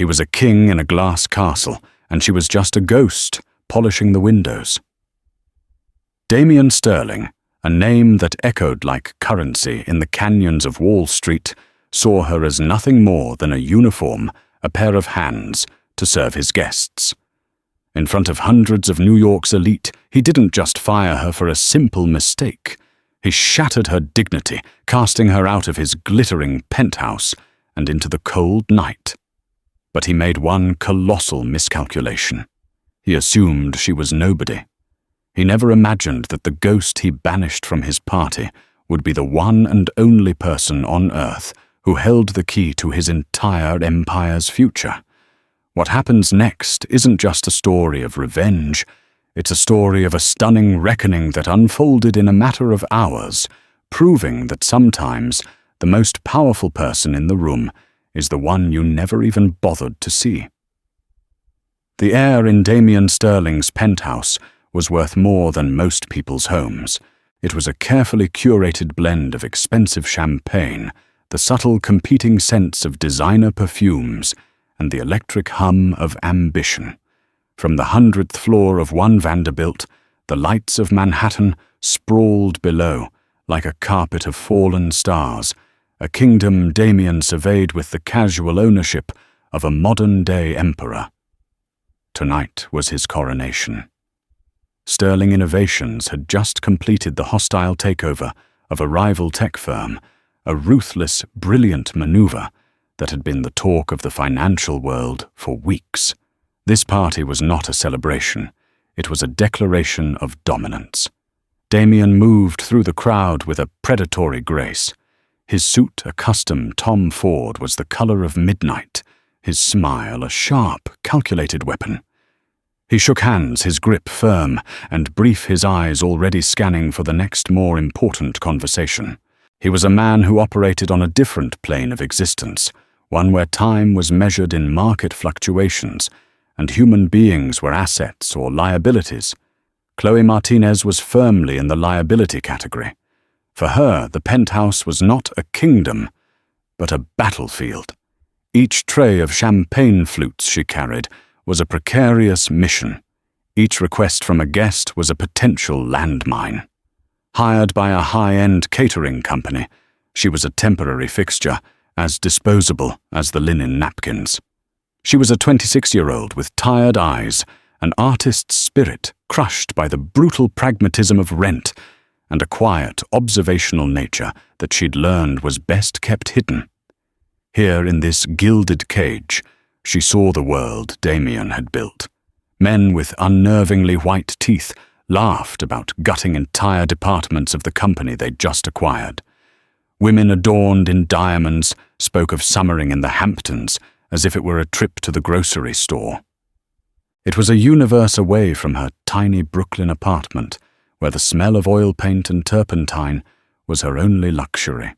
He was a king in a glass castle, and she was just a ghost, polishing the windows. Damien Sterling, a name that echoed like currency in the canyons of Wall Street, saw her as nothing more than a uniform, a pair of hands, to serve his guests. In front of hundreds of New York's elite, he didn't just fire her for a simple mistake. He shattered her dignity, casting her out of his glittering penthouse and into the cold night. But he made one colossal miscalculation. He assumed she was nobody. He never imagined that the ghost he banished from his party would be the one and only person on Earth who held the key to his entire empire's future. What happens next isn't just a story of revenge. It's a story of a stunning reckoning that unfolded in a matter of hours, proving that sometimes the most powerful person in the room is the one you never even bothered to see. The air in Damien Sterling's penthouse was worth more than most people's homes. It was a carefully curated blend of expensive champagne, the subtle competing scents of designer perfumes, and the electric hum of ambition. From the 100th floor of One Vanderbilt, the lights of Manhattan sprawled below like a carpet of fallen stars, a kingdom Damien surveyed with the casual ownership of a modern-day emperor. Tonight was his coronation. Sterling Innovations had just completed the hostile takeover of a rival tech firm, a ruthless, brilliant maneuver that had been the talk of the financial world for weeks. This party was not a celebration. It was a declaration of dominance. Damien moved through the crowd with a predatory grace. His suit, a custom Tom Ford, was the color of midnight, his smile a sharp, calculated weapon. He shook hands, his grip firm, and brief, his eyes already scanning for the next more important conversation. He was a man who operated on a different plane of existence, one where time was measured in market fluctuations, and human beings were assets or liabilities. Chloe Martinez was firmly in the liability category. For her, the penthouse was not a kingdom, but a battlefield. Each tray of champagne flutes she carried was a precarious mission. Each request from a guest was a potential landmine. Hired by a high-end catering company, she was a temporary fixture, as disposable as the linen napkins. She was a 26-year-old with tired eyes, an artist's spirit crushed by the brutal pragmatism of rent, and a quiet, observational nature that she'd learned was best kept hidden. Here in this gilded cage, she saw the world Damien had built. Men with unnervingly white teeth laughed about gutting entire departments of the company they'd just acquired. Women adorned in diamonds spoke of summering in the Hamptons as if it were a trip to the grocery store. It was a universe away from her tiny Brooklyn apartment, where the smell of oil paint and turpentine was her only luxury.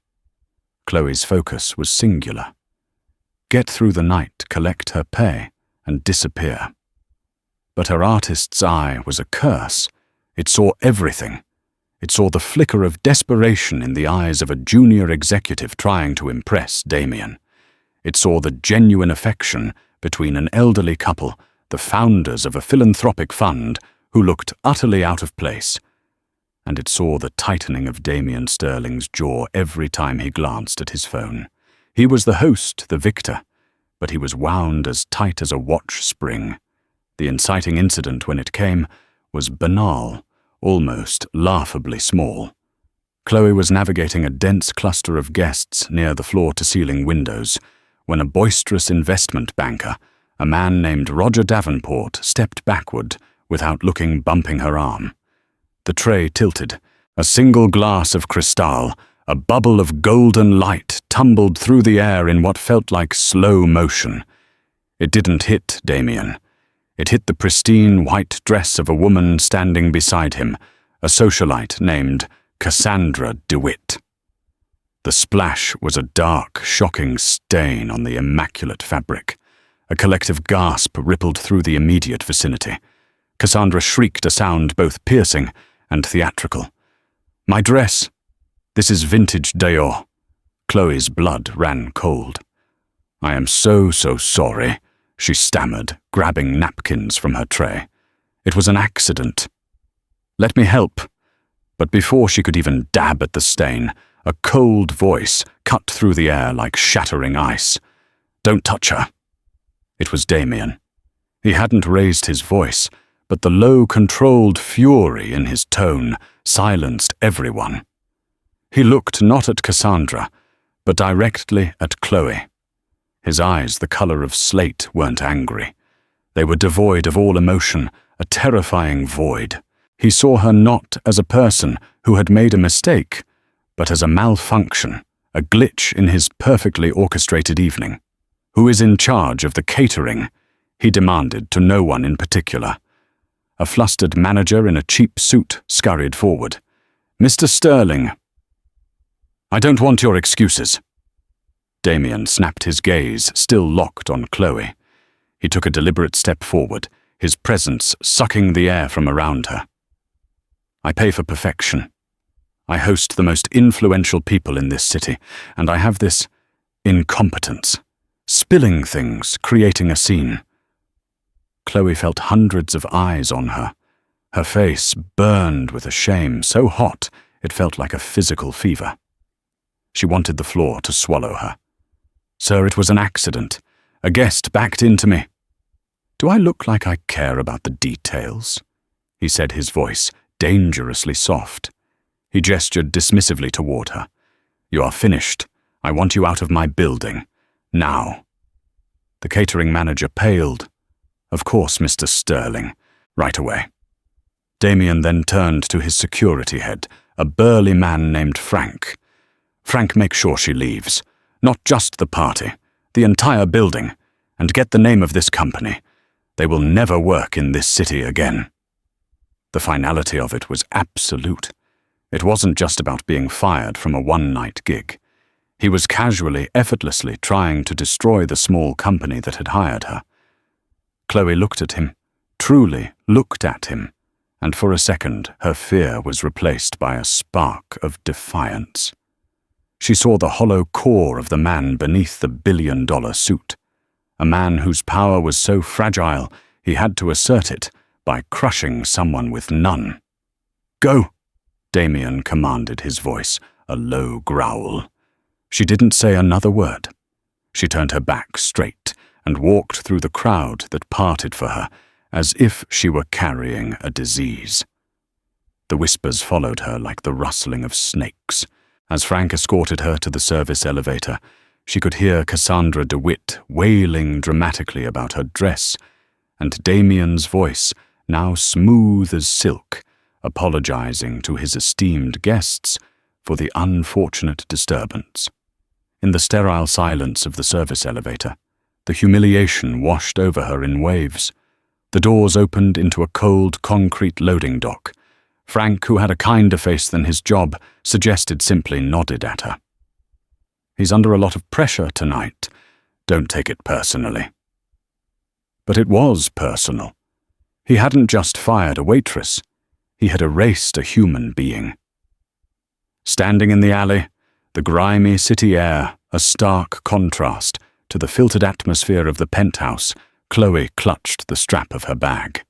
Chloe's focus was singular. Get through the night, collect her pay, and disappear. But her artist's eye was a curse. It saw everything. It saw the flicker of desperation in the eyes of a junior executive trying to impress Damien. It saw the genuine affection between an elderly couple, the founders of a philanthropic fund, who looked utterly out of place. And it saw the tightening of Damien Sterling's jaw every time he glanced at his phone. He was the host, the victor, but he was wound as tight as a watch spring. The inciting incident, when it came, was banal, almost laughably small. Chloe was navigating a dense cluster of guests near the floor-to-ceiling windows when a boisterous investment banker, a man named Roger Davenport, stepped backward without looking, bumping her arm. The tray tilted. A single glass of cristal, a bubble of golden light, tumbled through the air in what felt like slow motion. It didn't hit Damien. It hit the pristine white dress of a woman standing beside him, a socialite named Cassandra DeWitt. The splash was a dark, shocking stain on the immaculate fabric. A collective gasp rippled through the immediate vicinity. Cassandra shrieked a sound both piercing and theatrical. "My dress! This is vintage Dior." Chloe's blood ran cold. "I am so sorry," she stammered, grabbing napkins from her tray. "It was an accident." "Let me help." But before she could even dab at the stain, a cold voice cut through the air like shattering ice. "Don't touch her." It was Damien. He hadn't raised his voice, but the low, controlled fury in his tone silenced everyone. He looked not at Cassandra, but directly at Chloe. His eyes, the color of slate, weren't angry. They were devoid of all emotion, a terrifying void. He saw her not as a person who had made a mistake, but as a malfunction, a glitch in his perfectly orchestrated evening. "Who is in charge of the catering?" he demanded to no one in particular. A flustered manager in a cheap suit scurried forward. "Mr. Sterling." "I don't want your excuses." Damien snapped his gaze, still locked on Chloe. He took a deliberate step forward, his presence sucking the air from around her. "I pay for perfection. I host the most influential people in this city, and I have this incompetence. Spilling things, creating a scene." Chloe felt hundreds of eyes on her. Her face burned with a shame so hot it felt like a physical fever. She wanted the floor to swallow her. "Sir, it was an accident. A guest backed into me." "Do I look like I care about the details?" he said, his voice dangerously soft. He gestured dismissively toward her. "You are finished. I want you out of my building. Now." The catering manager paled. "Of course, Mr. Sterling. Right away." Damien then turned to his security head, a burly man named Frank. "Frank, make sure she leaves. Not just the party, the entire building, and get the name of this company. They will never work in this city again." The finality of it was absolute. It wasn't just about being fired from a one-night gig. He was casually, effortlessly trying to destroy the small company that had hired her. Chloe looked at him, truly looked at him, and for a second her fear was replaced by a spark of defiance. She saw the hollow core of the man beneath the billion-dollar suit, a man whose power was so fragile he had to assert it by crushing someone with none. "Go!" Damien commanded, his voice a low growl. She didn't say another word. She turned her back straight and walked through the crowd that parted for her as if she were carrying a disease. The whispers followed her like the rustling of snakes. As Frank escorted her to the service elevator, she could hear Cassandra DeWitt wailing dramatically about her dress, and Damien's voice, now smooth as silk, apologizing to his esteemed guests for the unfortunate disturbance. In the sterile silence of the service elevator, the humiliation washed over her in waves. The doors opened into a cold concrete loading dock. Frank, who had a kinder face than his job, suggested simply nodded at her. "He's under a lot of pressure tonight. Don't take it personally." But it was personal. He hadn't just fired a waitress. He had erased a human being. Standing in the alley, the grimy city air, a stark contrast to the filtered atmosphere of the penthouse, Chloe clutched the strap of her bag.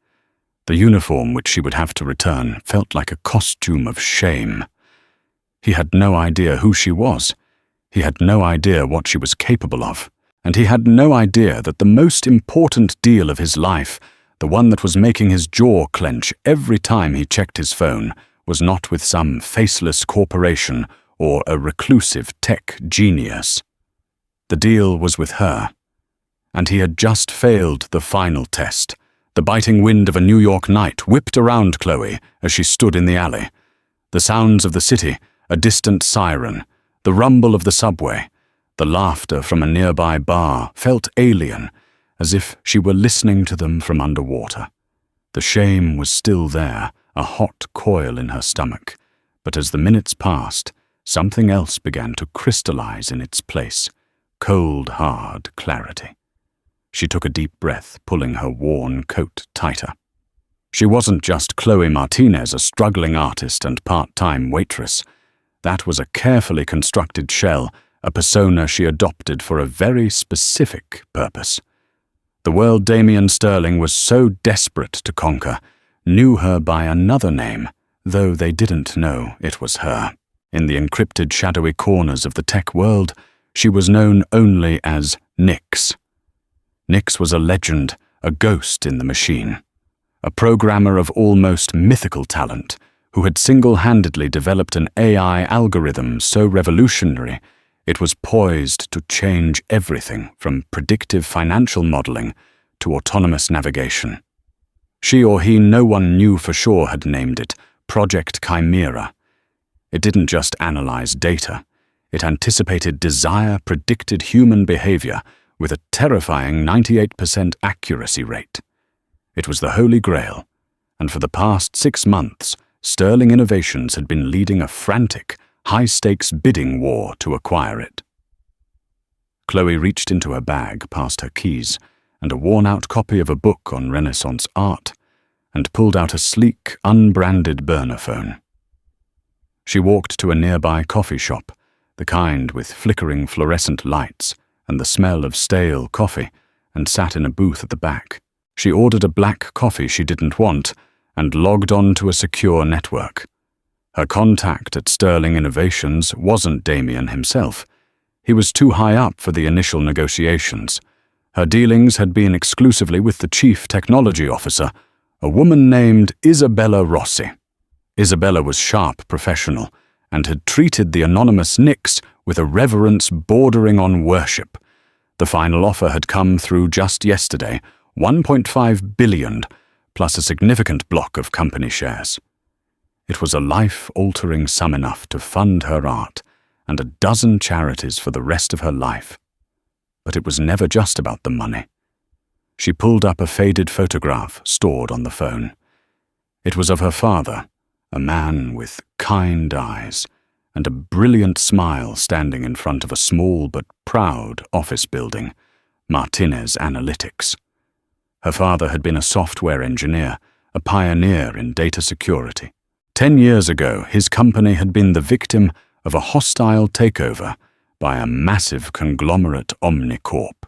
The uniform which she would have to return felt like a costume of shame. He had no idea who she was. He had no idea what she was capable of. And he had no idea that the most important deal of his life, the one that was making his jaw clench every time he checked his phone, was not with some faceless corporation or a reclusive tech genius. The deal was with her. And he had just failed the final test. The biting wind of a New York night whipped around Chloe as she stood in the alley. The sounds of the city, a distant siren, the rumble of the subway, the laughter from a nearby bar felt alien, as if she were listening to them from underwater. The shame was still there, a hot coil in her stomach, but as the minutes passed, something else began to crystallize in its place, cold, hard clarity. She took a deep breath, pulling her worn coat tighter. She wasn't just Chloe Martinez, a struggling artist and part-time waitress. That was a carefully constructed shell, a persona she adopted for a very specific purpose. The world Damien Sterling was so desperate to conquer knew her by another name, though they didn't know it was her. In the encrypted shadowy corners of the tech world, she was known only as Nix. Nix was a legend, a ghost in the machine, a programmer of almost mythical talent who had single-handedly developed an AI algorithm so revolutionary it was poised to change everything from predictive financial modeling to autonomous navigation. She or he, no one knew for sure, had named it Project Chimera. It didn't just analyze data. It anticipated desire, predicted human behavior with a terrifying 98% accuracy rate. It was the Holy Grail, and for the past 6 months, Sterling Innovations had been leading a frantic, high-stakes bidding war to acquire it. Chloe reached into her bag past her keys and a worn-out copy of a book on Renaissance art and pulled out a sleek, unbranded burner phone. She walked to a nearby coffee shop, the kind with flickering fluorescent lights and the smell of stale coffee, and sat in a booth at the back. She ordered a black coffee she didn't want and logged on to a secure network. Her contact at Sterling Innovations wasn't Damien himself. He was too high up for the initial negotiations. Her dealings had been exclusively with the chief technology officer, a woman named Isabella Rossi. Isabella was sharp professional and had treated the anonymous Nix with a reverence bordering on worship. The final offer had come through just yesterday, $1.5 billion, plus a significant block of company shares. It was a life-altering sum enough to fund her art and a dozen charities for the rest of her life. But it was never just about the money. She pulled up a faded photograph stored on the phone. It was of her father, a man with kind eyes and a brilliant smile standing in front of a small but proud office building, Martinez Analytics. Her father had been a software engineer, a pioneer in data security. 10 years ago, his company had been the victim of a hostile takeover by a massive conglomerate Omnicorp.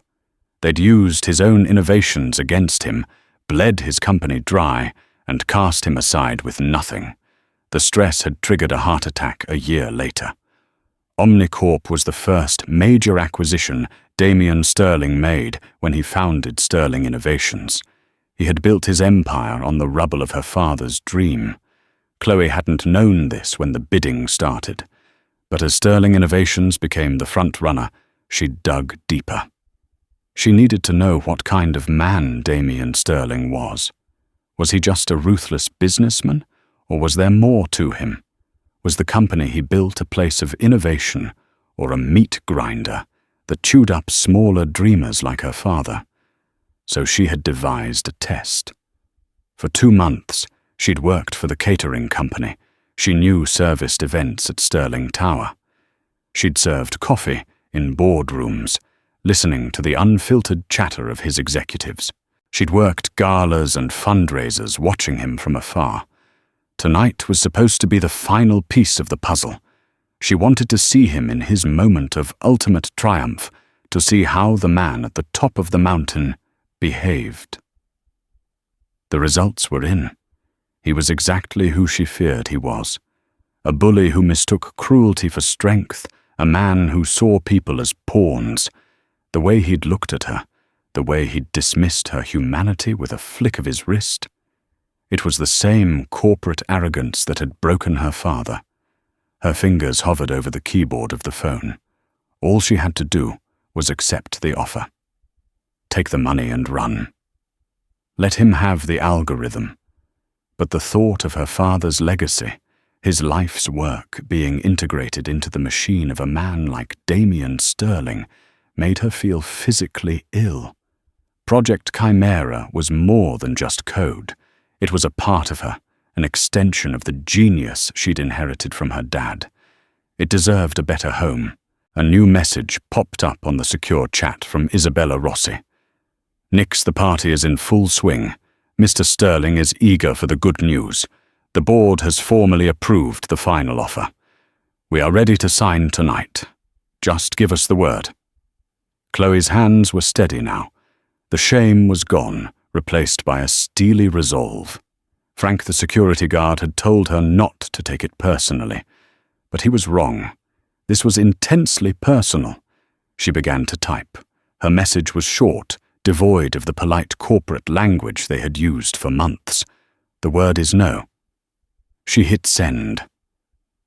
They'd used his own innovations against him, bled his company dry, and cast him aside with nothing. The stress had triggered a heart attack a year later. Omnicorp was the first major acquisition Damien Sterling made when he founded Sterling Innovations. He had built his empire on the rubble of her father's dream. Chloe hadn't known this when the bidding started, but as Sterling Innovations became the front runner, she dug deeper. She needed to know what kind of man Damien Sterling was. Was he just a ruthless businessman, or was there more to him? Was the company he built a place of innovation, or a meat grinder that chewed up smaller dreamers like her father? So she had devised a test. For 2 months, she'd worked for the catering company. She knew serviced events at Sterling Tower. She'd served coffee in boardrooms, listening to the unfiltered chatter of his executives. She'd worked galas and fundraisers, watching him from afar. Tonight was supposed to be the final piece of the puzzle. She wanted to see him in his moment of ultimate triumph, to see how the man at the top of the mountain behaved. The results were in. He was exactly who she feared he was. A bully who mistook cruelty for strength, a man who saw people as pawns. The way he'd looked at her, the way he'd dismissed her humanity with a flick of his wrist. It was the same corporate arrogance that had broken her father. Her fingers hovered over the keyboard of the phone. All she had to do was accept the offer. Take the money and run. Let him have the algorithm. But the thought of her father's legacy, his life's work being integrated into the machine of a man like Damien Sterling, made her feel physically ill. Project Chimera was more than just code. It was a part of her, an extension of the genius she'd inherited from her dad. It deserved a better home. A new message popped up on the secure chat from Isabella Rossi. Nix, the party is in full swing. Mr. Sterling is eager for the good news. The board has formally approved the final offer. We are ready to sign tonight. Just give us the word. Chloe's hands were steady now. The shame was gone, replaced by a steely resolve. Frank the security guard had told her not to take it personally, but he was wrong. This was intensely personal. She began to type. Her message was short, devoid of the polite corporate language they had used for months. The word is no. She hit send.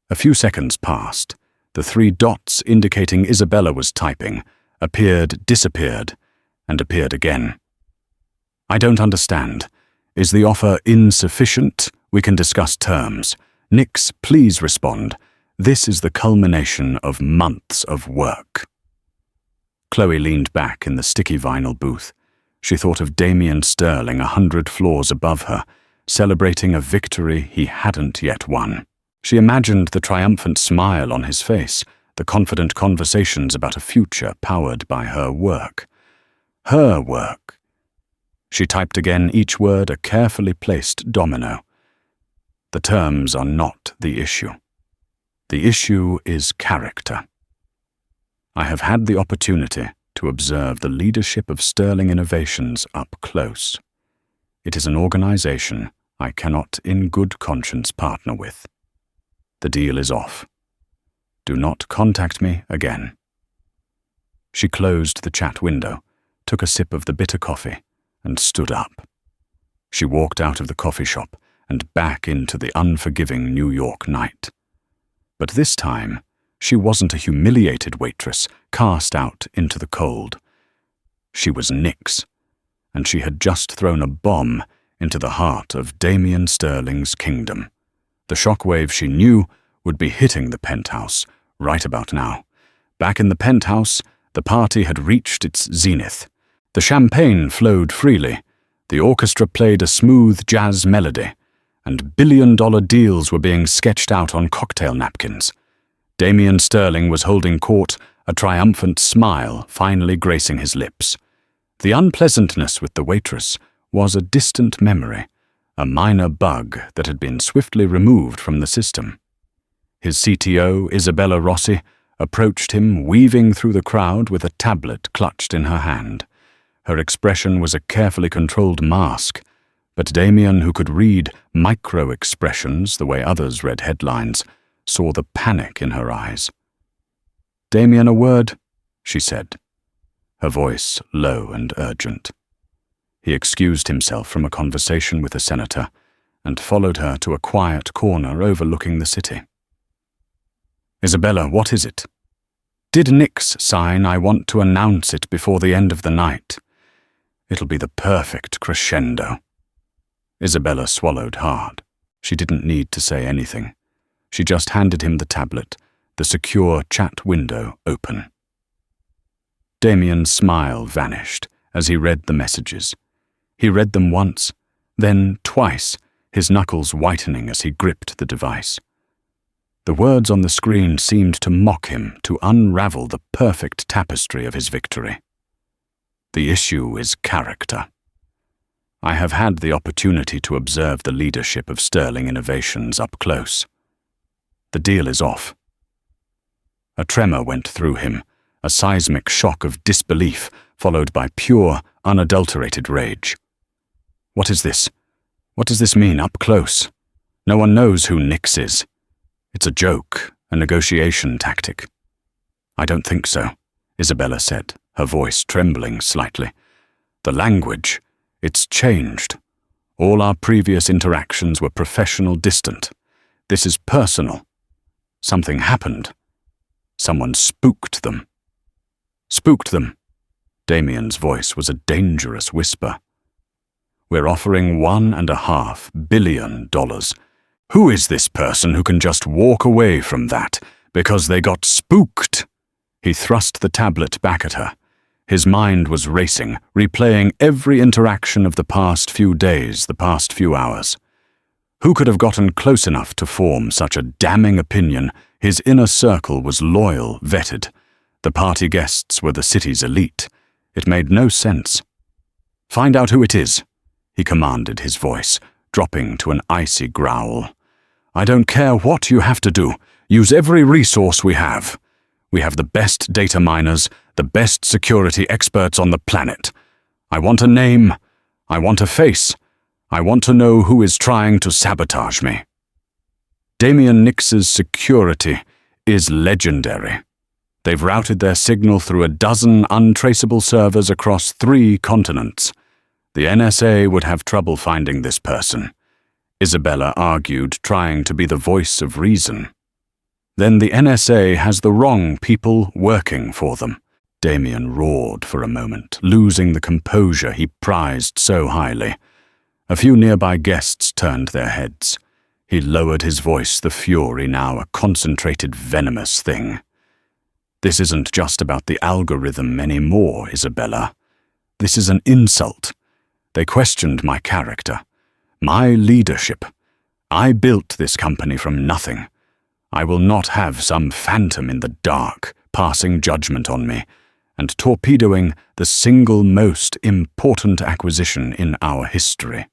A few seconds passed. The 3 dots indicating Isabella was typing appeared, disappeared, and appeared again. I don't understand. Is the offer insufficient? We can discuss terms. Nix, please respond. This is the culmination of months of work. Chloe leaned back in the sticky vinyl booth. She thought of Damien Sterling 100 floors above her, celebrating a victory he hadn't yet won. She imagined the triumphant smile on his face, the confident conversations about a future powered by her work. Her work. She typed again, each word a carefully placed domino. The terms are not the issue. The issue is character. I have had the opportunity to observe the leadership of Sterling Innovations up close. It is an organization I cannot in good conscience partner with. The deal is off. Do not contact me again. She closed the chat window, took a sip of the bitter coffee, and stood up. She walked out of the coffee shop and back into the unforgiving New York night. But this time, she wasn't a humiliated waitress cast out into the cold. She was Nix, and she had just thrown a bomb into the heart of Damien Sterling's kingdom. The shockwave she knew would be hitting the penthouse right about now. Back in the penthouse, the party had reached its zenith. The champagne flowed freely, the orchestra played a smooth jazz melody, and billion-dollar deals were being sketched out on cocktail napkins. Damien Sterling was holding court, a triumphant smile finally gracing his lips. The unpleasantness with the waitress was a distant memory, a minor bug that had been swiftly removed from the system. His CTO, Isabella Rossi, approached him, weaving through the crowd with a tablet clutched in her hand. Her expression was a carefully controlled mask, but Damien, who could read micro-expressions the way others read headlines, saw the panic in her eyes. "Damien, a word," she said, her voice low and urgent. He excused himself from a conversation with the senator and followed her to a quiet corner overlooking the city. "Isabella, what is it?" "Did Nix sign? I want to announce it before the end of the night. It'll be the perfect crescendo." Isabella swallowed hard. She didn't need to say anything. She just handed him the tablet, the secure chat window open. Damien's smile vanished as he read the messages. He read them once, then twice, his knuckles whitening as he gripped the device. The words on the screen seemed to mock him, to unravel the perfect tapestry of his victory. The issue is character. I have had the opportunity to observe the leadership of Sterling Innovations up close. The deal is off. A tremor went through him, a seismic shock of disbelief followed by pure, unadulterated rage. What is this? What does this mean up close? No one knows who Nix is. It's a joke, a negotiation tactic. "I don't think so," Isabella said, her voice trembling slightly. "The language, it's changed. All our previous interactions were professional, distant. This is personal. Something happened. Someone spooked them." "Spooked them?" Damien's voice was a dangerous whisper. "We're offering $1.5 billion. Who is this person who can just walk away from that because they got spooked?" He thrust the tablet back at her. His mind was racing, replaying every interaction of the past few days, the past few hours. Who could have gotten close enough to form such a damning opinion? His inner circle was loyal, vetted. The party guests were the city's elite. It made no sense. "Find out who it is," he commanded, his voice dropping to an icy growl. "I don't care what you have to do. Use every resource we have. We have the best data miners, the best security experts on the planet. I want a name. I want a face. I want to know who is trying to sabotage me. Damien Nix's security is legendary. They've routed their signal through a dozen untraceable servers across 3 continents. The NSA would have trouble finding this person, Isabella argued, trying to be the voice of reason. Then the NSA has the wrong people working for them. Damien roared for a moment, losing the composure he prized so highly. A few nearby guests turned their heads. He lowered his voice, the fury now a concentrated, venomous thing. This isn't just about the algorithm anymore, Isabella. This is an insult. They questioned my character, my leadership. I built this company from nothing. I will not have some phantom in the dark passing judgment on me and torpedoing the single most important acquisition in our history.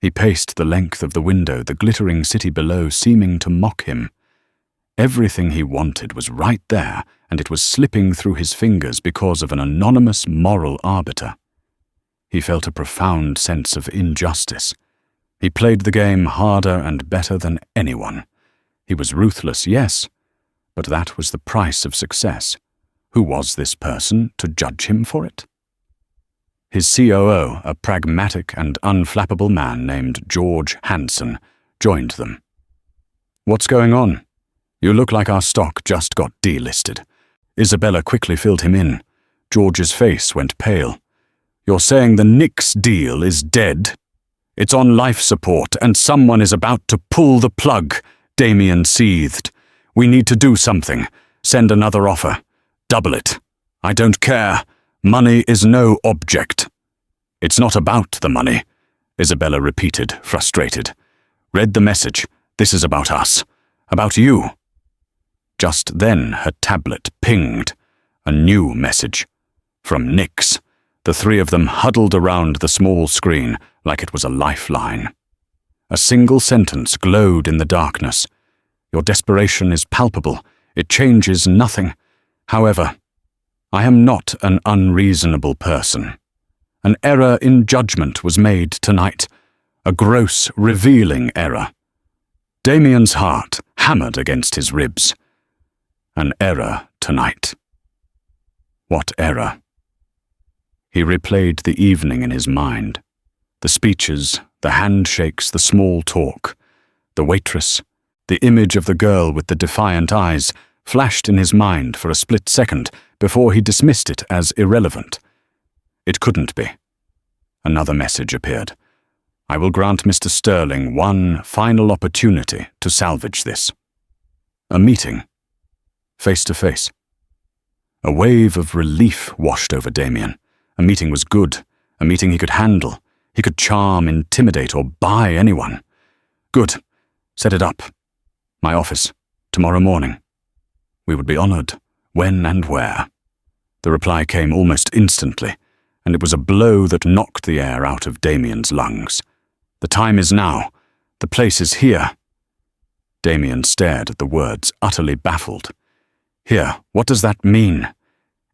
He paced the length of the window, the glittering city below seeming to mock him. Everything he wanted was right there, and it was slipping through his fingers because of an anonymous moral arbiter. He felt a profound sense of injustice. He played the game harder and better than anyone. He was ruthless, yes, but that was the price of success. Who was this person to judge him for it? His COO, a pragmatic and unflappable man named George Hansen, joined them. "What's going on? You look like our stock just got delisted." Isabella quickly filled him in. George's face went pale. "You're saying the Nix deal is dead? It's on life support, and someone is about to pull the plug," Damien seethed. "We need to do something. Send another offer. Double it. I don't care. Money is no object." "It's not about the money," Isabella repeated, frustrated. "Read the message. This is about us. About you." Just then her tablet pinged. A new message. From Nix. The 3 of them huddled around the small screen like it was a lifeline. A single sentence glowed in the darkness. "Your desperation is palpable. It changes nothing. However, I am not an unreasonable person. An error in judgment was made tonight. A gross, revealing error." Damien's heart hammered against his ribs. An error tonight. What error? He replayed the evening in his mind. The speeches, the handshakes, the small talk, the waitress, the image of the girl with the defiant eyes flashed in his mind for a split second before he dismissed it as irrelevant. It couldn't be. Another message appeared. "I will grant Mr. Sterling one final opportunity to salvage this." A meeting. Face to face. A wave of relief washed over Damien. A meeting was good. A meeting he could handle. He could charm, intimidate, or buy anyone. "Good. Set it up. My office. Tomorrow morning." "We would be honored. When and where?" The reply came almost instantly, and it was a blow that knocked the air out of Damien's lungs. "The time is now. The place is here." Damien stared at the words, utterly baffled. "Here, what does that mean?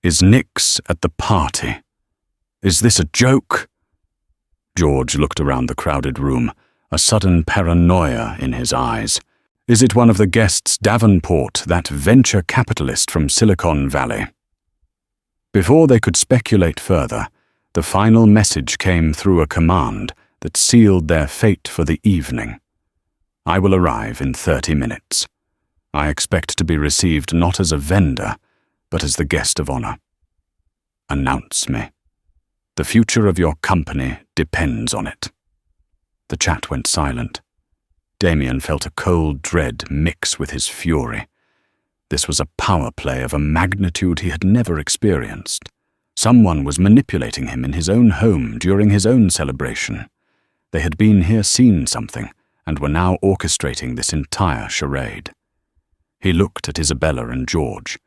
Is Nix at the party? Is this a joke?" George looked around the crowded room, a sudden paranoia in his eyes. Is it one of the guests Davenport, that venture capitalist from Silicon Valley? Before they could speculate further, the final message came through a command that sealed their fate for the evening. "I will arrive in 30 minutes. I expect to be received not as a vendor, but as the guest of honor. Announce me. The future of your company depends on it." The chat went silent. Damien felt a cold dread mix with his fury. This was a power play of a magnitude he had never experienced. Someone was manipulating him in his own home during his own celebration. They had been here, seen something, and were now orchestrating this entire charade. He looked at Isabella and George.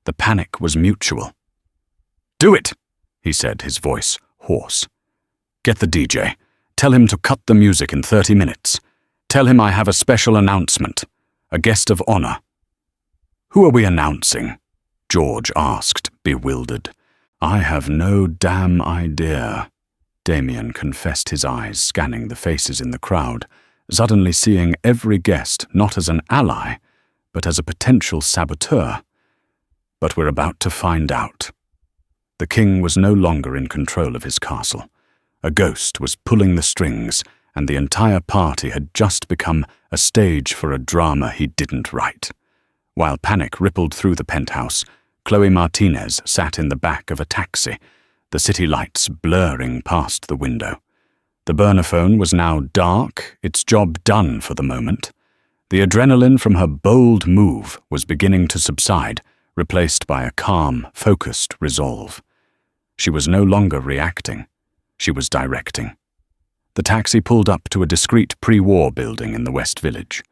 The panic was mutual. "Do it," he said, his voice hoarse. "Get the DJ. Tell him to cut the music in 30 minutes. Tell him I have a special announcement. A guest of honor." "Who are we announcing?" George asked, bewildered. I have no damn idea, Damien confessed, his eyes scanning the faces in the crowd, suddenly seeing every guest not as an ally, but as a potential saboteur. But we're about to find out. The king was no longer in control of his castle. A ghost was pulling the strings, and the entire party had just become a stage for a drama he didn't write. While panic rippled through the penthouse, Chloe Martinez sat in the back of a taxi, the city lights blurring past the window. The burner phone was now dark, its job done for the moment. The adrenaline from her bold move was beginning to subside, replaced by a calm, focused resolve. She was no longer reacting. She was directing. The taxi pulled up to a discreet pre-war building in the West Village.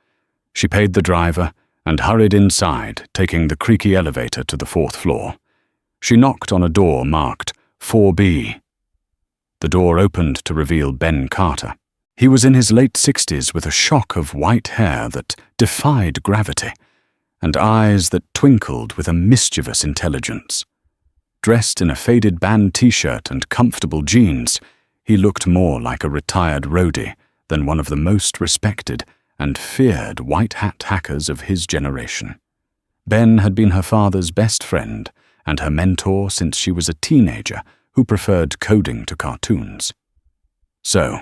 She paid the driver and hurried inside, taking the creaky elevator to the 4th floor. She knocked on a door marked 4B. The door opened to reveal Ben Carter. He was in his late 60s with a shock of white hair that defied gravity, and eyes that twinkled with a mischievous intelligence. Dressed in a faded band t-shirt and comfortable jeans, he looked more like a retired roadie than one of the most respected and feared white-hat hackers of his generation. Ben had been her father's best friend and her mentor since she was a teenager who preferred coding to cartoons. "So,"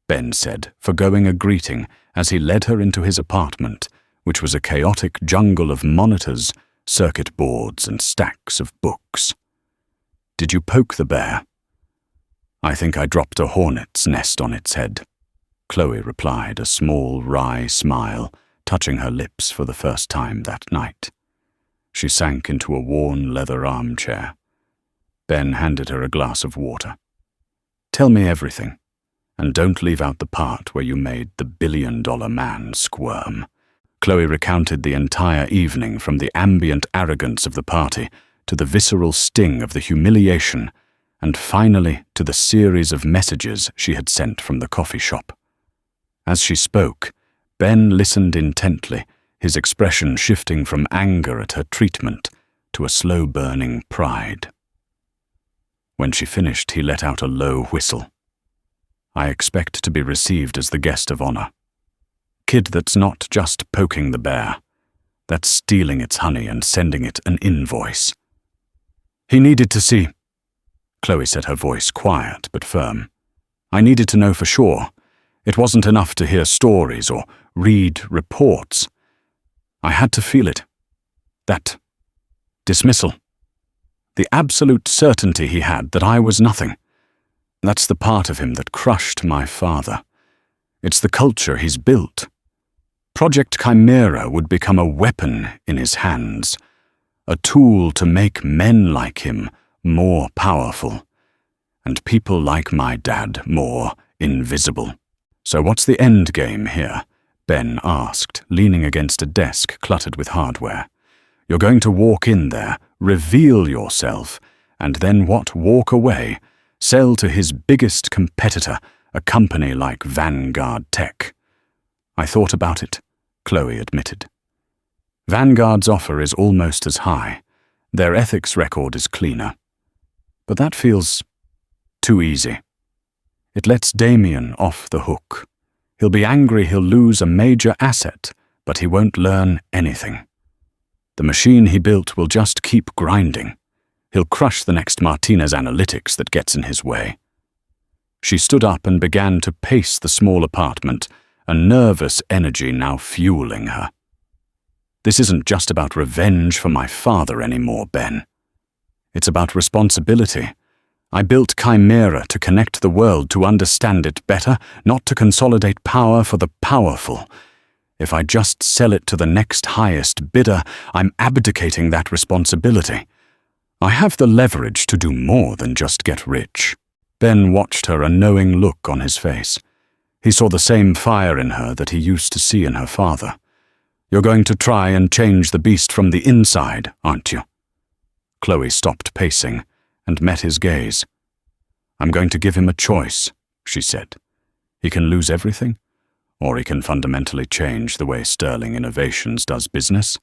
Ben said, forgoing a greeting as he led her into his apartment, which was a chaotic jungle of monitors, circuit boards, and stacks of books. "Did you poke the bear?" "I think I dropped a hornet's nest on its head," Chloe replied, a small, wry smile touching her lips for the first time that night. She sank into a worn leather armchair. Ben handed her a glass of water. "Tell me everything, and don't leave out the part where you made the billion-dollar man squirm." Chloe recounted the entire evening, from the ambient arrogance of the party to the visceral sting of the humiliation, and finally to the series of messages she had sent from the coffee shop. As she spoke, Ben listened intently, his expression shifting from anger at her treatment to a slow-burning pride. When she finished, he let out a low whistle. "I expect to be received as the guest of honor. Kid that's not just poking the bear. That's stealing its honey and sending it an invoice." "He needed to see," Chloe said, her voice quiet but firm. "I needed to know for sure. It wasn't enough to hear stories or read reports. I had to feel it. That dismissal. The absolute certainty he had that I was nothing. That's the part of him that crushed my father. It's the culture he's built. Project Chimera would become a weapon in his hands, a tool to make men like him more powerful, and people like my dad more invisible." "So what's the end game here?" Ben asked, leaning against a desk cluttered with hardware. "You're going to walk in there, reveal yourself, and then what? Walk away, sell to his biggest competitor, a company like Vanguard Tech." "I thought about it," Chloe admitted. "Vanguard's offer is almost as high. Their ethics record is cleaner. But that feels too easy. It lets Damien off the hook. He'll be angry he'll lose a major asset, but he won't learn anything. The machine he built will just keep grinding. He'll crush the next Martinez analytics that gets in his way." She stood up and began to pace the small apartment, a nervous energy now fueling her. "This isn't just about revenge for my father anymore, Ben. It's about responsibility. I built Chimera to connect the world, to understand it better, not to consolidate power for the powerful. If I just sell it to the next highest bidder, I'm abdicating that responsibility. I have the leverage to do more than just get rich." Ben watched her, a knowing look on his face. He saw the same fire in her that he used to see in her father. "You're going to try and change the beast from the inside, aren't you?" Chloe stopped pacing and met his gaze. "I'm going to give him a choice," she said. "He can lose everything, or he can fundamentally change the way Sterling Innovations does business.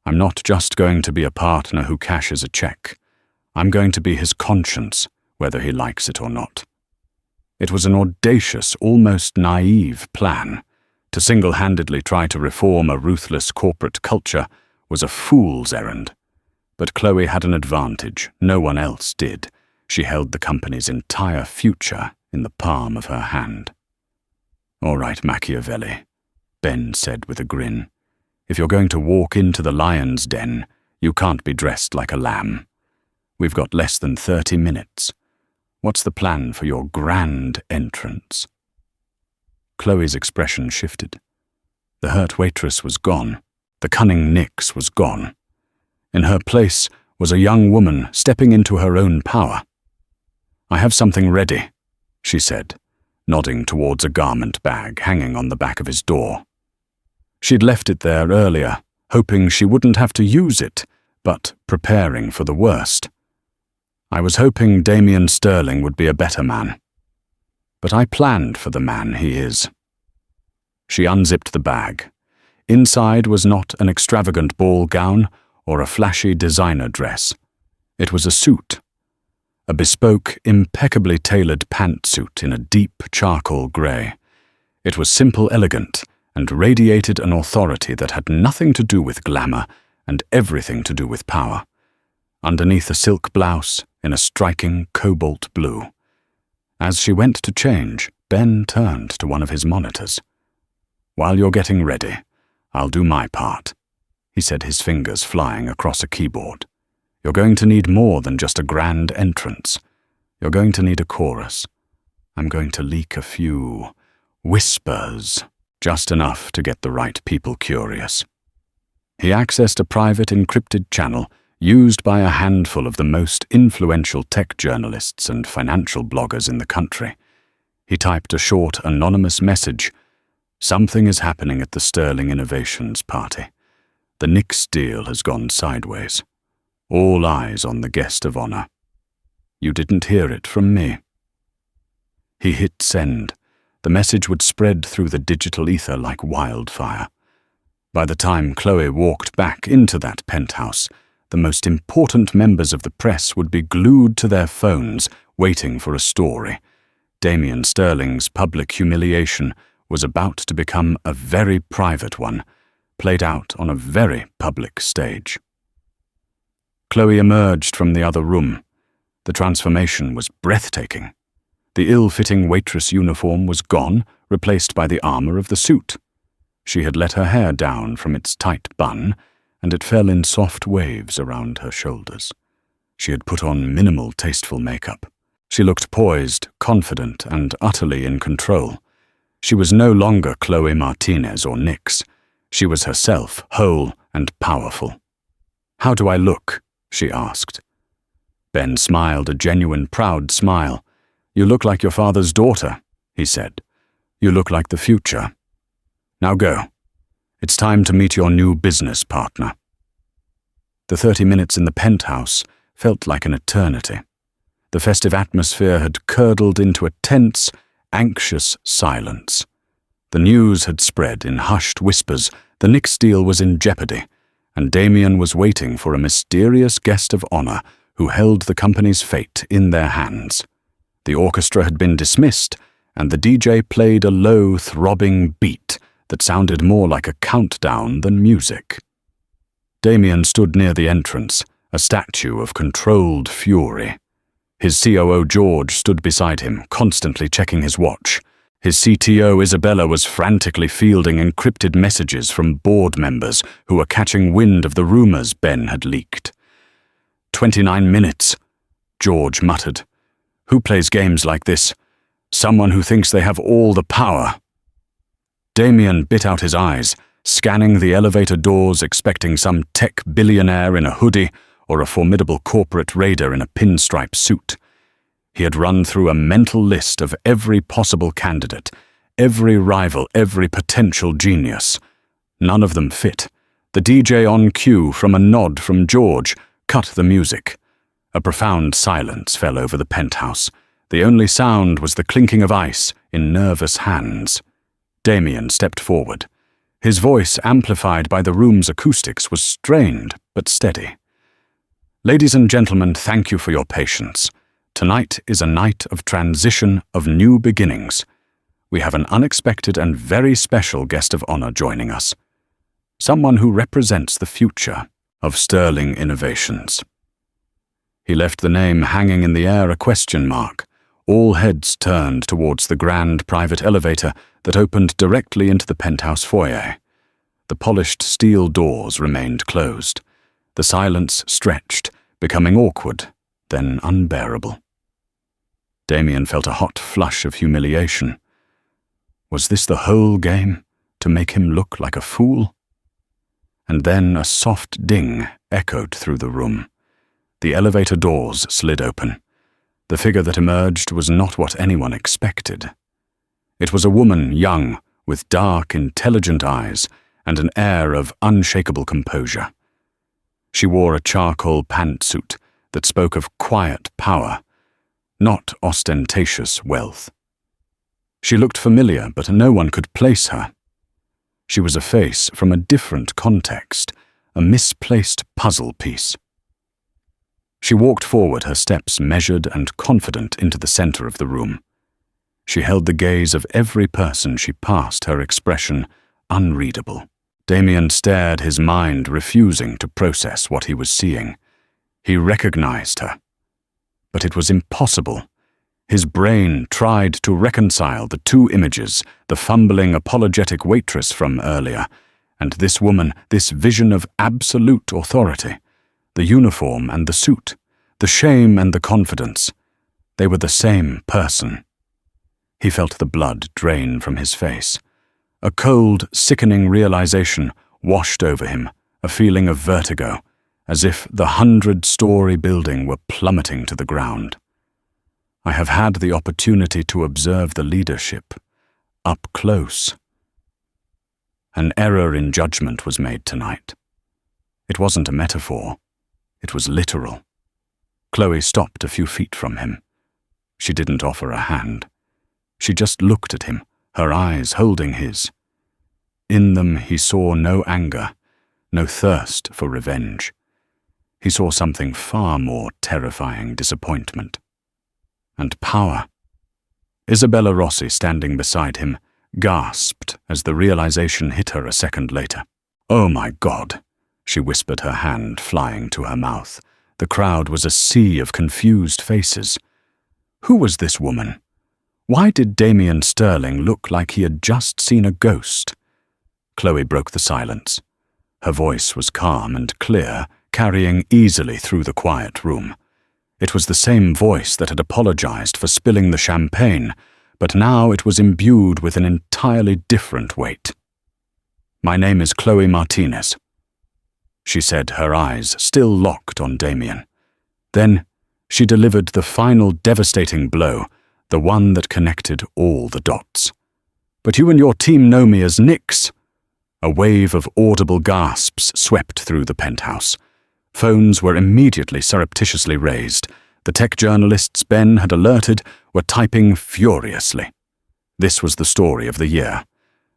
I'm not just going to be a partner who cashes a check. I'm going to be his conscience, whether he likes it or not. It was an audacious, almost naive plan. To single-handedly try to reform a ruthless corporate culture was a fool's errand. But Chloe had an advantage no one else did. She held the company's entire future in the palm of her hand. "All right, Machiavelli," Ben said with a grin. "If you're going to walk into the lion's den, you can't be dressed like a lamb. We've got less than 30 minutes. What's the plan for your grand entrance?" Chloe's expression shifted. The hurt waitress was gone. The cunning Nix was gone. In her place was a young woman stepping into her own power. "I have something ready," she said, nodding towards a garment bag hanging on the back of his door. She'd left it there earlier, hoping she wouldn't have to use it, but preparing for the worst. "I was hoping Damien Sterling would be a better man. But I planned for the man he is." She unzipped the bag. Inside was not an extravagant ball gown or a flashy designer dress. It was a suit. A bespoke, impeccably tailored pantsuit in a deep charcoal grey. It was simple, elegant, and radiated an authority that had nothing to do with glamour and everything to do with power. Underneath a silk blouse in a striking cobalt blue. As she went to change, Ben turned to one of his monitors. "While you're getting ready, I'll do my part," he said, his fingers flying across a keyboard. "You're going to need more than just a grand entrance. You're going to need a chorus. I'm going to leak a few whispers, just enough to get the right people curious." He accessed a private encrypted channel used by a handful of the most influential tech journalists and financial bloggers in the country. He typed a short, anonymous message. "Something is happening at the Sterling Innovations party. The Nix deal has gone sideways. All eyes on the guest of honor. You didn't hear it from me." He hit send. The message would spread through the digital ether like wildfire. By the time Chloe walked back into that penthouse, the most important members of the press would be glued to their phones, waiting for a story. Damien Sterling's public humiliation was about to become a very private one, played out on a very public stage. Chloe emerged from the other room. The transformation was breathtaking. The ill-fitting waitress uniform was gone, replaced by the armor of the suit. She had let her hair down from its tight bun, and it fell in soft waves around her shoulders. She had put on minimal, tasteful makeup. She looked poised, confident, and utterly in control. She was no longer Chloe Martinez or Nix. She was herself, whole and powerful. "How do I look?" she asked. Ben smiled a genuine, proud smile. "You look like your father's daughter," he said. "You look like the future. Now go. It's time to meet your new business partner." The 30 minutes in the penthouse felt like an eternity. The festive atmosphere had curdled into a tense, anxious silence. The news had spread in hushed whispers. The Nix deal was in jeopardy, and Damien was waiting for a mysterious guest of honor who held the company's fate in their hands. The orchestra had been dismissed, and the DJ played a low, throbbing beat that sounded more like a countdown than music. Damien stood near the entrance, a statue of controlled fury. His COO George stood beside him, constantly checking his watch. His CTO Isabella was frantically fielding encrypted messages from board members who were catching wind of the rumors Ben had leaked. 29 minutes, George muttered. "Who plays games like this? Someone who thinks they have all the power." Damien bit out his eyes, scanning the elevator doors, expecting some tech billionaire in a hoodie or a formidable corporate raider in a pinstripe suit. He had run through a mental list of every possible candidate, every rival, every potential genius. None of them fit. The DJ on cue, from a nod from George, cut the music. A profound silence fell over the penthouse. The only sound was the clinking of ice in nervous hands. Damien stepped forward. His voice, amplified by the room's acoustics, was strained but steady. Ladies and gentlemen, thank you for your patience. Tonight is a night of transition, of new beginnings. We have an unexpected and very special guest of honor joining us. Someone who represents the future of Sterling Innovations. He left the name hanging in the air a question mark. All heads turned towards the grand private elevator that opened directly into the penthouse foyer. The polished steel doors remained closed. The silence stretched, becoming awkward, then unbearable. Damien felt a hot flush of humiliation. Was this the whole game, to make him look like a fool? And then a soft ding echoed through the room. The elevator doors slid open. The figure that emerged was not what anyone expected. It was a woman, young, with dark, intelligent eyes and an air of unshakable composure. She wore a charcoal pantsuit that spoke of quiet power, not ostentatious wealth. She looked familiar, but no one could place her. She was a face from a different context, a misplaced puzzle piece. She walked forward, her steps measured and confident, into the center of the room. She held the gaze of every person she passed, her expression unreadable. Damien stared, his mind refusing to process what he was seeing. He recognized her. But it was impossible. His brain tried to reconcile the two images, the fumbling, apologetic waitress from earlier, and this woman, this vision of absolute authority. The uniform and the suit, the shame and the confidence. They were the same person. He felt the blood drain from his face. A cold, sickening realization washed over him, a feeling of vertigo, as if the 100-story building were plummeting to the ground. I have had the opportunity to observe the leadership, up close. An error in judgment was made tonight. It wasn't a metaphor. It was literal. Chloe stopped a few feet from him. She didn't offer a hand. She just looked at him, her eyes holding his. In them he saw no anger, no thirst for revenge. He saw something far more terrifying: disappointment. And power. Isabella Rossi, standing beside him, gasped as the realization hit her a second later. "Oh my God," she whispered, her hand flying to her mouth. The crowd was a sea of confused faces. Who was this woman? Why did Damien Sterling look like he had just seen a ghost? Chloe broke the silence. Her voice was calm and clear, carrying easily through the quiet room. It was the same voice that had apologized for spilling the champagne, but now it was imbued with an entirely different weight. "My name is Chloe Martinez," she said, her eyes still locked on Damien. Then she delivered the final devastating blow, the one that connected all the dots. "But you and your team know me as Nix." A wave of audible gasps swept through the penthouse. Phones were immediately surreptitiously raised. The tech journalists Ben had alerted were typing furiously. This was the story of the year.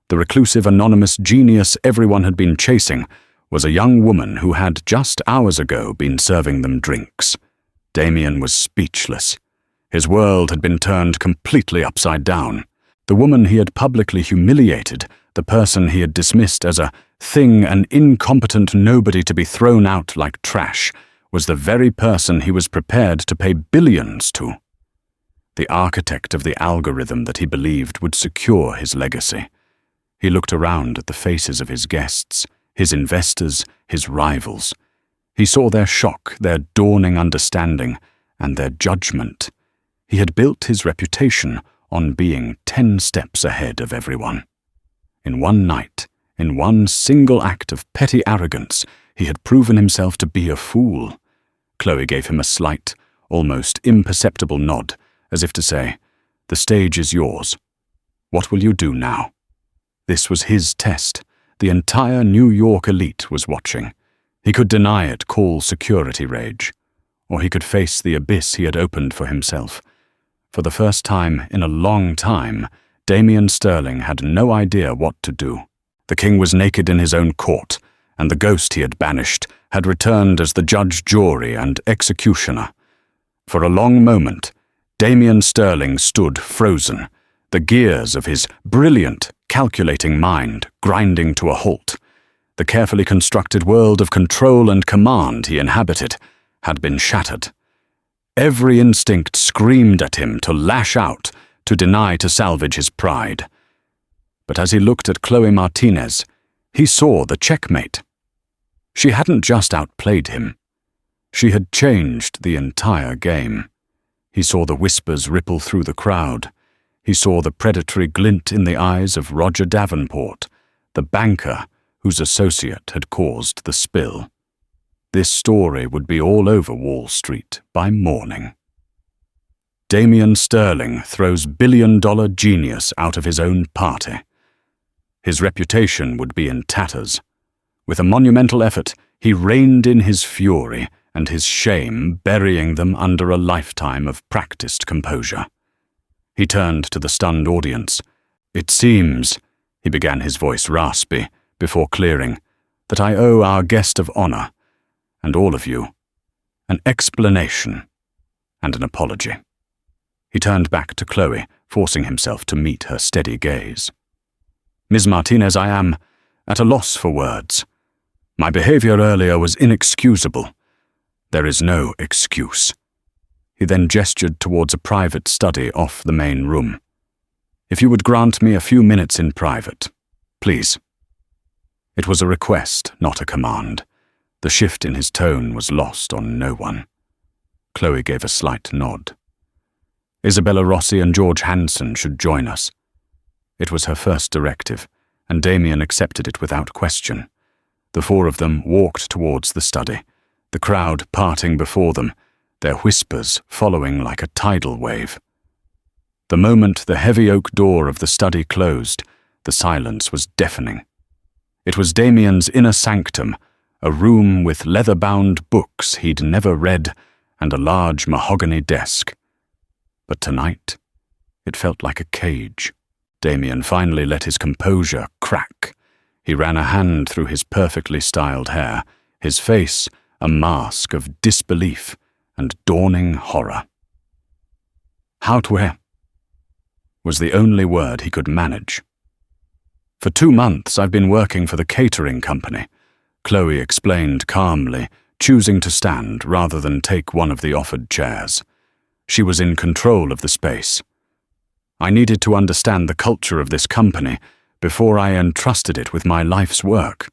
The reclusive anonymous genius everyone had been chasing was a young woman who had just hours ago been serving them drinks. Damien was speechless. His world had been turned completely upside down. The woman he had publicly humiliated, the person he had dismissed as a thing, an incompetent nobody to be thrown out like trash, was the very person he was prepared to pay billions to. The architect of the algorithm that he believed would secure his legacy. He looked around at the faces of his guests, his investors, his rivals. He saw their shock, their dawning understanding, and their judgment. He had built his reputation on being 10 steps ahead of everyone. In one night, in one single act of petty arrogance, he had proven himself to be a fool. Chloe gave him a slight, almost imperceptible nod, as if to say, "The stage is yours. What will you do now?" This was his test. The entire New York elite was watching. He could deny it, call security rage. Or he could face the abyss he had opened for himself. For the first time in a long time, Damien Sterling had no idea what to do. The king was naked in his own court, and the ghost he had banished had returned as the judge, jury, and executioner. For a long moment, Damien Sterling stood frozen, the gears of his brilliant, calculating mind grinding to a halt. The carefully constructed world of control and command he inhabited had been shattered. Every instinct screamed at him to lash out, to deny, to salvage his pride. But as he looked at Chloe Martinez, he saw the checkmate. She hadn't just outplayed him. She had changed the entire game. He saw the whispers ripple through the crowd. He saw the predatory glint in the eyes of Roger Davenport, the banker whose associate had caused the spill. This story would be all over Wall Street by morning. Damien Sterling throws billion-dollar genius out of his own party. His reputation would be in tatters. With a monumental effort, he reined in his fury and his shame, burying them under a lifetime of practiced composure. He turned to the stunned audience. "It seems," he began, his voice raspy, before clearing, "that I owe our guest of honor, and all of you, an explanation and an apology." He turned back to Chloe, forcing himself to meet her steady gaze. "Ms. Martinez, I am at a loss for words. My behavior earlier was inexcusable. There is no excuse." He then gestured towards a private study off the main room. "If you would grant me a few minutes in private, please." It was a request, not a command. The shift in his tone was lost on no one. Chloe gave a slight nod. Isabella Rossi and George Hansen should join us. It was her first directive, and Damien accepted it without question. The four of them walked towards the study, the crowd parting before them, their whispers following like a tidal wave. The moment the heavy oak door of the study closed, the silence was deafening. It was Damien's inner sanctum, a room with leather-bound books he'd never read and a large mahogany desk. But tonight, it felt like a cage. Damien finally let his composure crack. He ran a hand through his perfectly styled hair, his face a mask of disbelief and dawning horror. "Hautwe" was the only word he could manage. "For 2 months I've been working for the catering company," Chloe explained calmly, choosing to stand rather than take one of the offered chairs. She was in control of the space. "I needed to understand the culture of this company before I entrusted it with my life's work.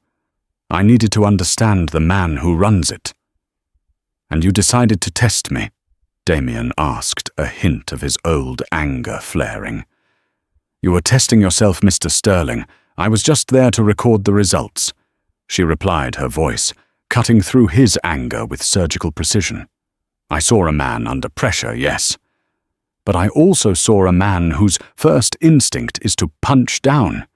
I needed to understand the man who runs it." "And you decided to test me?" Damien asked, a hint of his old anger flaring. "You were testing yourself, Mr. Sterling. I was just there to record the results," she replied, her voice cutting through his anger with surgical precision. "I saw a man under pressure, yes. But I also saw a man whose first instinct is to punch down,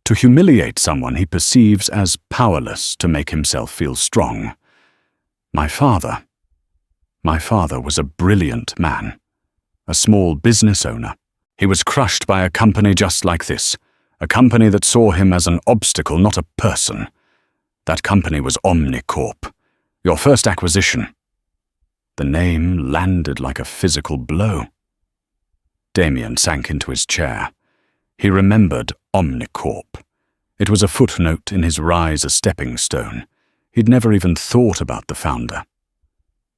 to humiliate someone he perceives as powerless to make himself feel strong. My father was a brilliant man, a small business owner. He was crushed by a company just like this, a company that saw him as an obstacle, not a person. That company was Omnicorp, your first acquisition." The name landed like a physical blow. Damien sank into his chair. He remembered Omnicorp. It was a footnote in his rise, a stepping stone. He'd never even thought about the founder.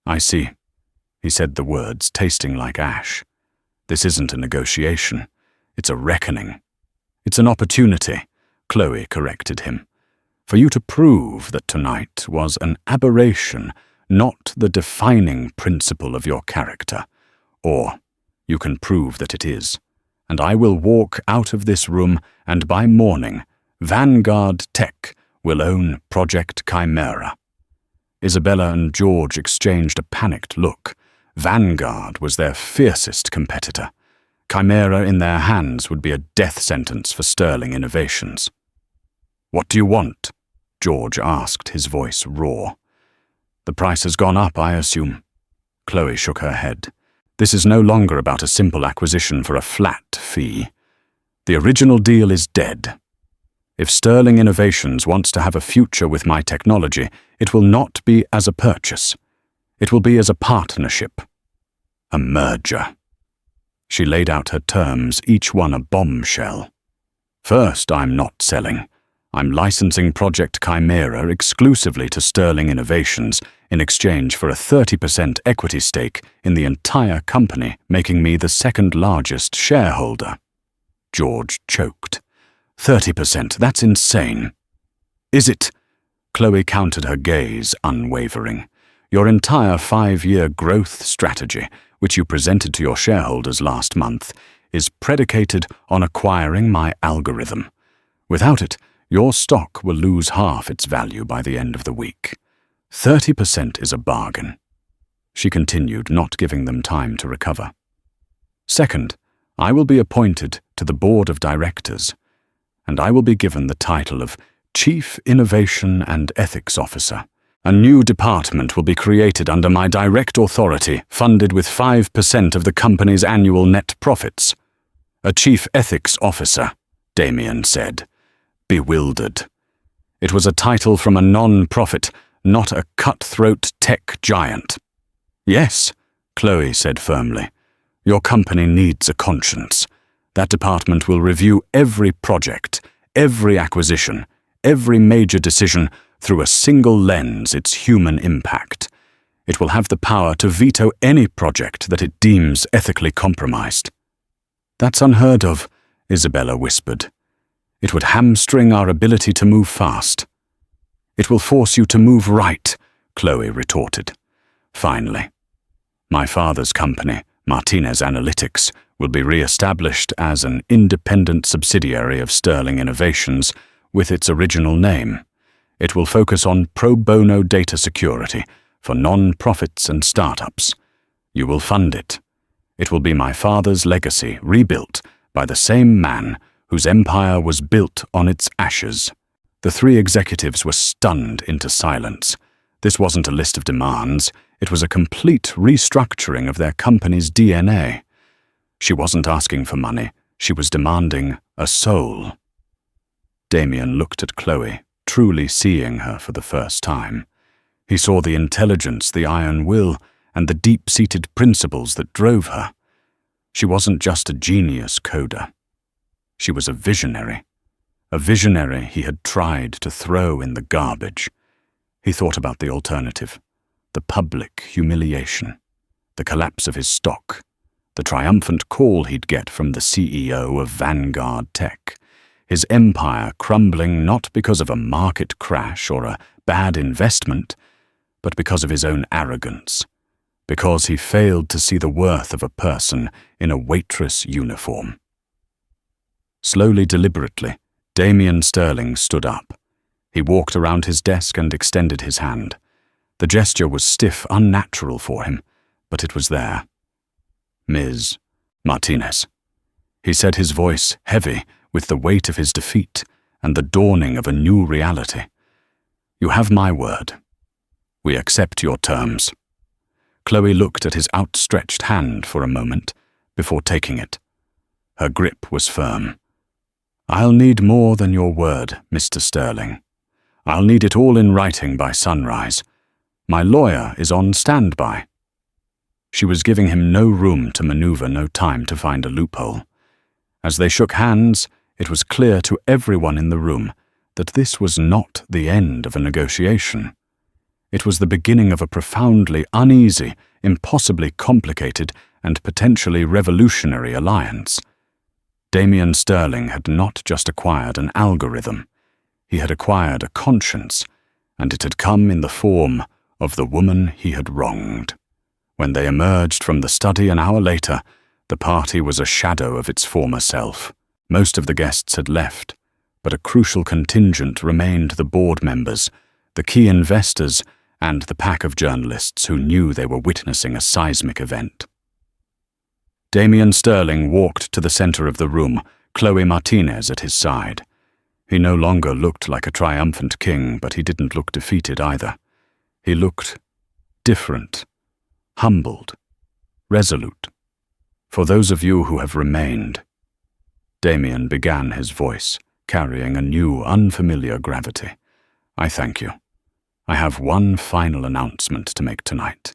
"I see," he said, the words tasting like ash. "This isn't a negotiation. It's a reckoning. It's an opportunity," Chloe corrected him, "for you to prove that tonight was an aberration, not the defining principle of your character. Or you can prove that it is, and I will walk out of this room, and by morning, Vanguard Tech will own Project Chimera." Isabella and George exchanged a panicked look. Vanguard was their fiercest competitor. Chimera in their hands would be a death sentence for Sterling Innovations. "What do you want?" George asked, his voice raw. "The price has gone up, I assume." Chloe shook her head. "This is no longer about a simple acquisition for a flat fee. The original deal is dead. If Sterling Innovations wants to have a future with my technology, it will not be as a purchase. It will be as a partnership. A merger. She laid out her terms, each one a bombshell. First, I'm not selling. I'm licensing Project Chimera exclusively to Sterling Innovations in exchange for a 30% equity stake in the entire company, making me the second largest shareholder. George choked. 30%, that's insane. Is it? Chloe countered her gaze, unwavering. Your entire 5-year growth strategy, which you presented to your shareholders last month, is predicated on acquiring my algorithm. Without it, your stock will lose half its value by the end of the week. 30% is a bargain. She continued, not giving them time to recover. Second, I will be appointed to the board of directors, and I will be given the title of Chief Innovation and Ethics Officer. A new department will be created under my direct authority, funded with 5% of the company's annual net profits. A Chief Ethics Officer, Damien said, bewildered. It was a title from a non-profit, not a cutthroat tech giant. Yes, Chloe said firmly. Your company needs a conscience. That department will review every project, every acquisition, every major decision through a single lens, its human impact. It will have the power to veto any project that it deems ethically compromised. That's unheard of, Isabella whispered. It would hamstring our ability to move fast. It will force you to move right, Chloe retorted. Finally, my father's company, Martinez Analytics, will be re-established as an independent subsidiary of Sterling Innovations with its original name. It will focus on pro bono data security for non-profits and startups. You will fund it. It will be my father's legacy, rebuilt by the same man whose empire was built on its ashes. The three executives were stunned into silence. This wasn't a list of demands. It was a complete restructuring of their company's DNA. She wasn't asking for money. She was demanding a soul. Damien looked at Chloe, truly seeing her for the first time. He saw the intelligence, the iron will, and the deep-seated principles that drove her. She wasn't just a genius coder. She was a visionary he had tried to throw in the garbage. He thought about the alternative, the public humiliation, the collapse of his stock, the triumphant call he'd get from the CEO of Vanguard Tech, his empire crumbling not because of a market crash or a bad investment, but because of his own arrogance, because he failed to see the worth of a person in a Waitress uniform. Slowly, deliberately, Damien Sterling stood up. He walked around his desk and extended his hand. The gesture was stiff, unnatural for him, but it was there. Ms. Martinez. He said, his voice heavy with the weight of his defeat and the dawning of a new reality. You have my word. We accept your terms. Chloe looked at his outstretched hand for a moment before taking it. Her grip was firm. I'll need more than your word, Mr. Sterling. I'll need it all in writing by sunrise. My lawyer is on standby. She was giving him no room to maneuver, no time to find a loophole. As they shook hands, it was clear to everyone in the room that this was not the end of a negotiation. It was the beginning of a profoundly uneasy, impossibly complicated, and potentially revolutionary alliance. Damien Sterling had not just acquired an algorithm. He had acquired a conscience, and it had come in the form of the woman he had wronged. When they emerged from the study an hour later, the party was a shadow of its former self. Most of the guests had left, but a crucial contingent remained: the board members, the key investors, and the pack of journalists who knew they were witnessing a seismic event. Damien Sterling walked to the center of the room, Chloe Martinez at his side. He no longer looked like a triumphant king, but he didn't look defeated either. He looked different, humbled, resolute. For those of you who have remained, Damien began his voice, carrying a new, unfamiliar gravity. "I thank you. I have one final announcement to make tonight.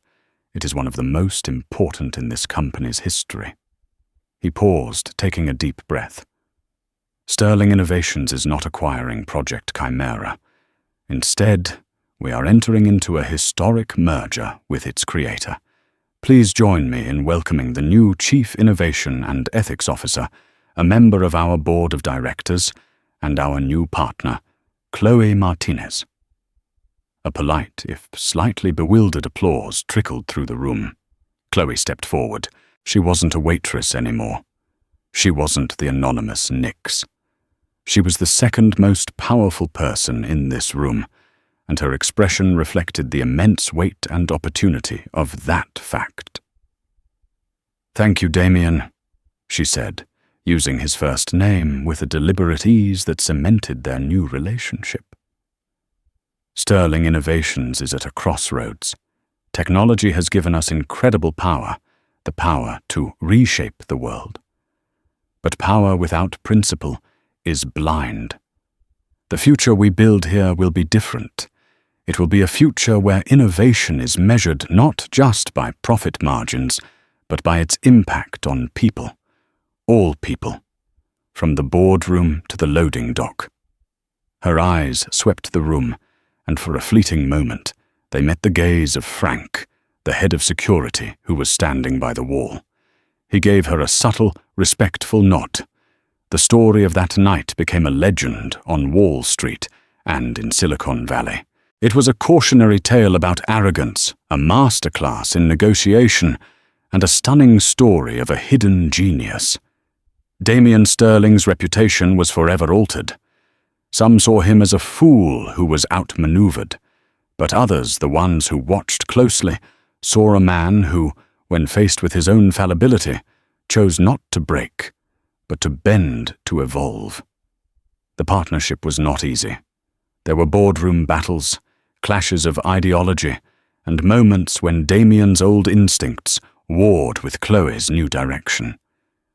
It is one of the most important in this company's history." He paused, taking a deep breath. Sterling Innovations is not acquiring Project Chimera. Instead, we are entering into a historic merger with its creator. Please join me in welcoming the new Chief Innovation and Ethics Officer, a member of our Board of Directors, and our new partner, Chloe Martinez. A polite, if slightly bewildered applause trickled through the room. Chloe stepped forward. She wasn't a waitress anymore. She wasn't the anonymous Nix. She was the second most powerful person in this room, and her expression reflected the immense weight and opportunity of that fact. "Thank you, Damien," she said, using his first name with a deliberate ease that cemented their new relationship. Sterling Innovations is at a crossroads. Technology has given us incredible power, the power to reshape the world. But power without principle is blind. The future we build here will be different. It will be a future where innovation is measured not just by profit margins, but by its impact on people. All people. From the boardroom to the loading dock. Her eyes swept the room, and for a fleeting moment, they met the gaze of Frank, the head of security who was standing by the wall. He gave her a subtle, respectful nod. The story of that night became a legend on Wall Street and in Silicon Valley. It was a cautionary tale about arrogance, a masterclass in negotiation, and a stunning story of a hidden genius. Damien Sterling's reputation was forever altered. Some saw him as a fool who was outmaneuvered, but others, the ones who watched closely, saw a man who, when faced with his own fallibility, chose not to break, but to bend to evolve. The partnership was not easy. There were boardroom battles, clashes of ideology, and moments when Damien's old instincts warred with Chloe's new direction.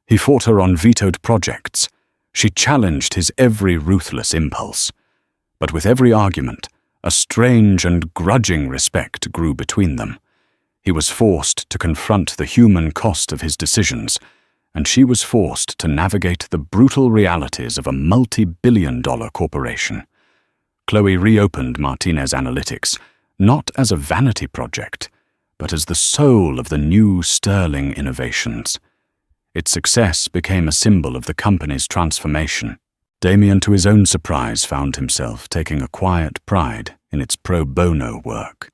He fought her on vetoed projects. She challenged his every ruthless impulse. But with every argument, a strange and grudging respect grew between them. He was forced to confront the human cost of his decisions, and she was forced to navigate the brutal realities of a multi-billion-dollar corporation. Chloe reopened Martinez Analytics, not as a vanity project, but as the soul of the new Sterling Innovations. Its success became a symbol of the company's transformation. Damien, to his own surprise, found himself taking a quiet pride in its pro bono work.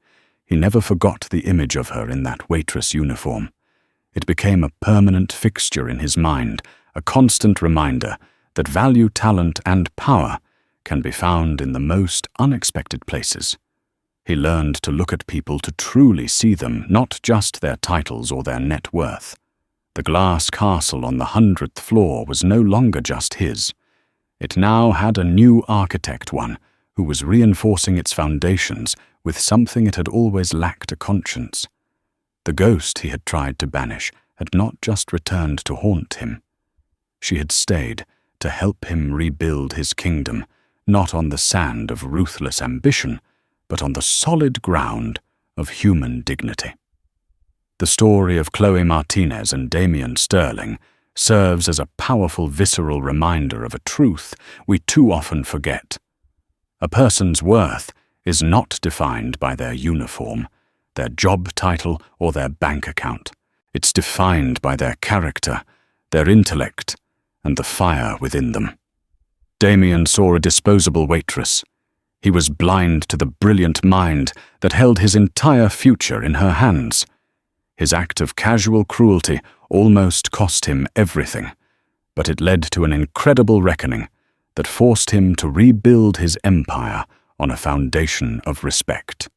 He never forgot the image of her in that waitress uniform. It became a permanent fixture in his mind, a constant reminder that value, talent, and power can be found in the most unexpected places. He learned to look at people to truly see them, not just their titles or their net worth. The glass castle on the 100th floor was no longer just his. It now had a new architect, one who was reinforcing its foundations with something it had always lacked, a conscience. The ghost he had tried to banish had not just returned to haunt him. She had stayed to help him rebuild his kingdom, not on the sand of ruthless ambition, but on the solid ground of human dignity. The story of Chloe Martinez and Damien Sterling serves as a powerful visceral reminder of a truth we too often forget. A person's worth is not defined by their uniform, their job title, or their bank account. It's defined by their character, their intellect, and the fire within them. Damien saw a disposable waitress. He was blind to the brilliant mind that held his entire future in her hands. His act of casual cruelty almost cost him everything, but it led to an incredible reckoning that forced him to rebuild his empire on a foundation of respect.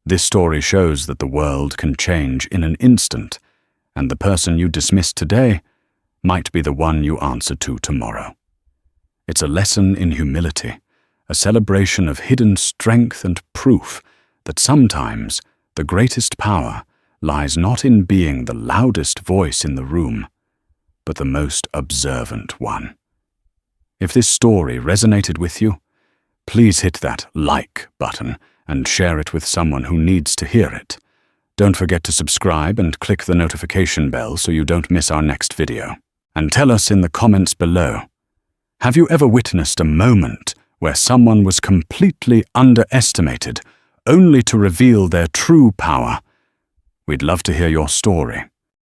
This story shows that the world can change in an instant, and the person you dismiss today might be the one you answer to tomorrow. It's a lesson in humility, a celebration of hidden strength and proof that sometimes the greatest power lies not in being the loudest voice in the room, but the most observant one. If this story resonated with you, please hit that like button and share it with someone who needs to hear it. Don't forget to subscribe and click the notification bell so you don't miss our next video. And tell us in the comments below, have you ever witnessed a moment where someone was completely underestimated only to reveal their true power? We'd love to hear your story.